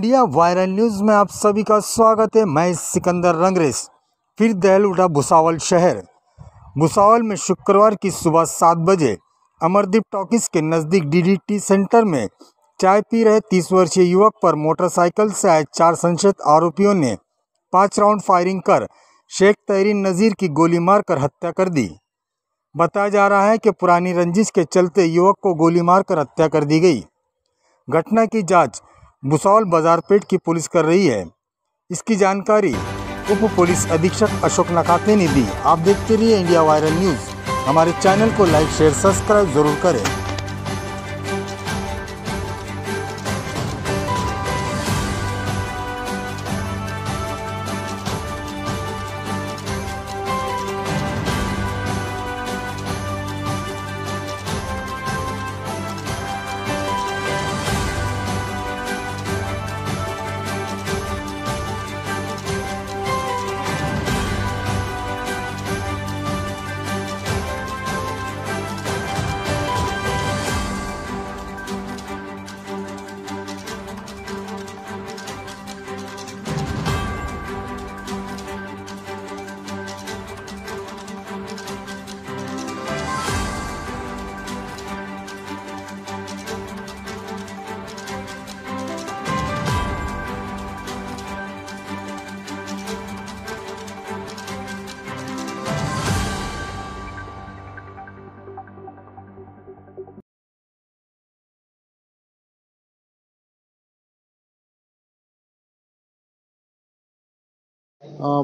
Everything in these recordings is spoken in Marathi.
इंडिया वायरल न्यूज़ में आप सभी का स्वागत है। मैं सिकंदर रंगरेज। फिर दहल उठा भुसावल शहर। भुसावल में शुक्रवार की सुबह 7 बजे अमरदीप टॉकीज के नज़दीक डीडीटी सेंटर में चाय पी रहे 30 वर्षीय युवक पर मोटरसाइकिल से आए 4 संशयित आरोपियों ने 5 राउंड फायरिंग कर शेख तहरीन नज़ीर की गोली मारकर हत्या कर दी। बताया जा रहा है कि पुरानी रंजिश के चलते युवक को गोली मारकर हत्या कर दी गई। घटना की जांच भुसावल बाजारपेट की पुलिस कर रही है। इसकी जानकारी उप पुलिस अधीक्षक अशोक नकाते ने दी। आप देखते रहिए इंडिया वायरल न्यूज़। हमारे चैनल को लाइक शेयर सब्सक्राइब जरूर करें।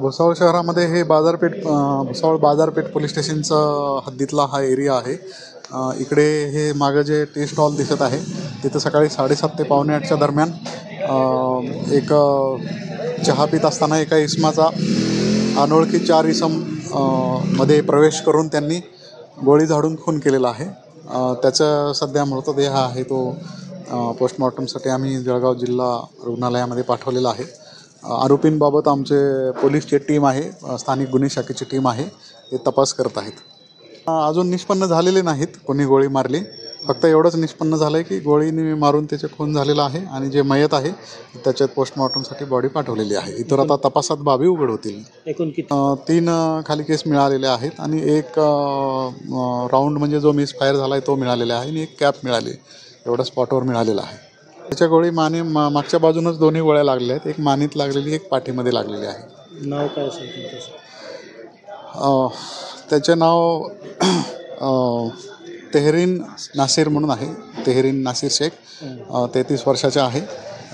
भुसावळ शहरामध्ये हे भुसावळ बाजारपेठ पोलीस स्टेशनचा हद्दीतला हा एरिया आहे। इकडे हे मागं जे टी स्टॉल दिसत आहे तिथं सकाळी 7:30 ते पावणे 8च्या दरम्यान एक चहा पित असताना एका इसमाचा अनोळखी 4 इसम मध्ये प्रवेश करून त्यांनी गोळी झाडून खून केलेला आहे। त्याचा सध्या मृतदेह आहे तो पोस्टमॉर्टमसाठी आम्ही जळगाव जिल्हा रुग्णालयामध्ये पाठवलेला आहे। आरोपींबाबत आमचे पोलीसची टीम आहे, स्थानिक गुन्हे शाखेची टीम आहे, ते तपास करत आहेत। अजून निष्पन्न झालेले नाहीत कोणी गोळी मारली, फक्त एवढंच निष्पन्न झालं आहे की गोळीने मारून त्याचे खून झालेला आहे आणि जे मयत आहे त्याच्यात पोस्टमॉर्टमसाठी बॉडी पाठवलेली आहे। इतर आता तपासात बाबी उघड होतील। 3 खाली केस मिळालेले आहेत आणि एक राऊंड म्हणजे जो मिस फायर झाला आहे तो मिळालेला आहे आणि एक कॅप मिळाली, एवढं स्पॉटवर मिळालेलं आहे। त्याच्या गोळी मागच्या बाजूनच दोन्ही गोळ्या लागलेल्या आहेत, एक मानीत लागलेली एक पाठीमध्ये लागलेली आहे। नाव काय असेल तुमचं? त्याचे नाव तेहरीन नासिर म्हणून आहे, तेहरीन नासिर शेख, 33 वर्षाचे आहे।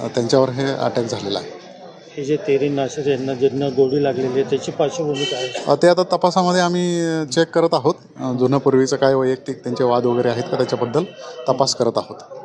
त्यांच्यावर हे अटॅक झालेला आहे। हे जे तेहरीन नासिर यांना ज्यांना गोळी लागलेली आहे त्याची पार्श्वभूमी काय आहे? ते आता तपासामध्ये आम्ही चेक करत आहोत। जुनं पूर्वीचं काय वैयक्तिक त्यांचे वाद वगैरे आहेत का त्याच्याबद्दल तपास करत आहोत।